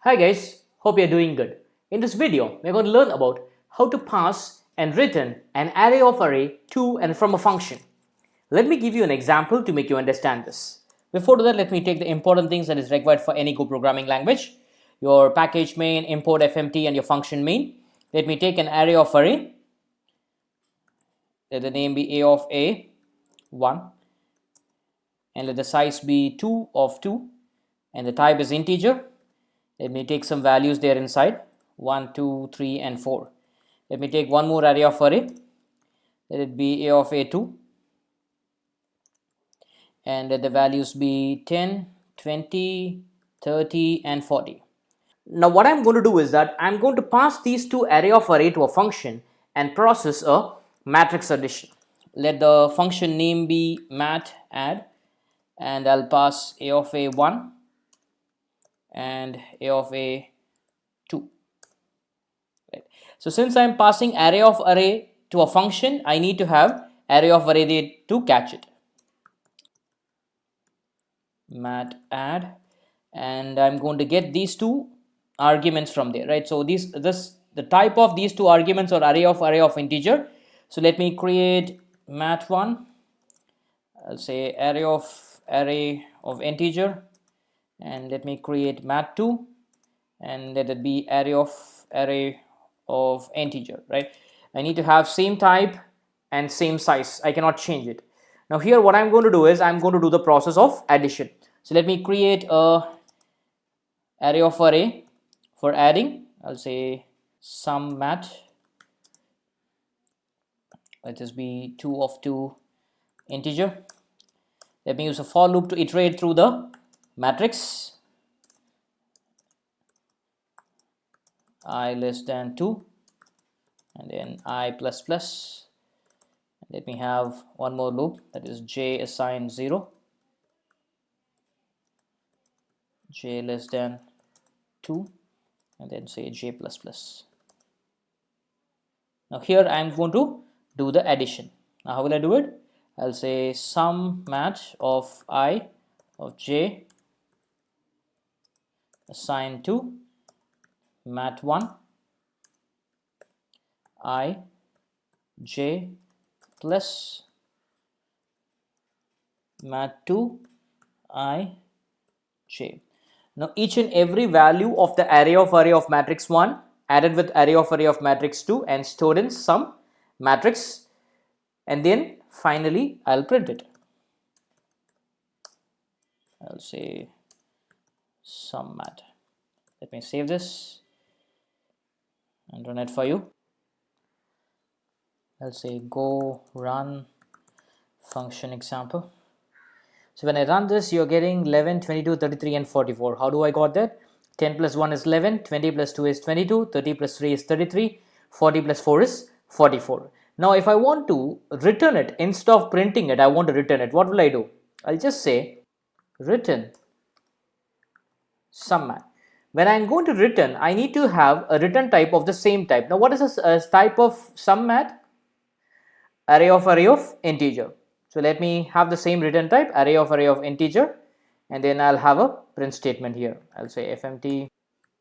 Hi guys, hope you're doing good. In this video, we're going to learn about how to pass and return an array of array to and from a function. Let me give you an example to make you understand this. Before that, let me take the important things that is required for any Go programming language. Your package main, import fmt and your function main. Let me take an array of array. Let the name be a of a 1 and let the size be 2 of 2 and the type is integer. Let me take some values there inside 1, 2, 3 and 4. Let me take one more array of array. Let it be a of a2 and let the values be 10, 20, 30 and 40. Now what I'm going to do is that I'm going to pass these two array of array to a function and process a matrix addition. Let the function name be mat add and I'll pass a of a1 and a of a2. Right. So since I'm passing array of array to a function, I need to have array of array to catch it. Mat add and I'm going to get these two arguments from there, right? So the type of these two arguments are array of integer. So let me create mat1. I'll say array of integer and let me create mat2 and let it be array of integer, right? I need to have same type and same size. I cannot change it. Now here what I'm going to do is I'm going to do the process of addition. So let me create a array of array for adding. I'll say sum mat. Let this be 2 of 2 integer. Let me use a for loop to iterate through the matrix I less than 2 and then I plus plus. Let me have one more loop, that is j assigned 0, j less than 2 and then say j plus plus. Now here I am going to do the addition. Now how will I do it? I'll say sum mat of I of j assigned to mat1 I j plus mat2 I j. Now each and every value of the array of matrix 1 added with array of matrix 2 and stored in some matrix, and then finally I'll print it. I'll say sum mat. Let me save this and run it for you. I'll say go run function example. So when I run this, you're getting 11, 22, 33 and 44. How do I got that? 10 plus 1 is 11, 20 plus 2 is 22, 30 plus 3 is 33, 40 plus 4 is 44. Now if I want to return it, instead of printing it, I want to return it. What will I do? I'll just say return sum mat. When I'm going to return, I need to have a return type of the same type. Now what is a type of sum mat? Array of integer. So let me have the same return type, array of integer, and then I'll have a print statement here. I'll say fmt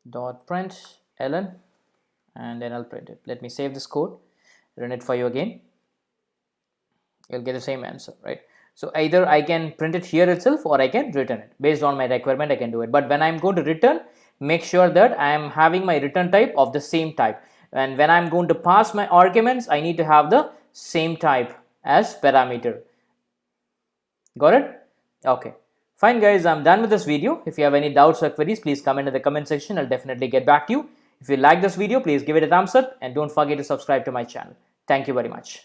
dot print ln and then I'll print it. Let me save this code, run it for you again. You'll get the same answer, right? So either I can print it here itself or I can return it. Based on my requirement, I can do it. But when I'm going to return, make sure that I am having my return type of the same type. And when I'm going to pass my arguments, I need to have the same type as parameter. Got it? Okay. Fine guys, I'm done with this video. If you have any doubts or queries, please comment in the comment section. I'll definitely get back to you. If you like this video, please give it a thumbs up and don't forget to subscribe to my channel. Thank you very much.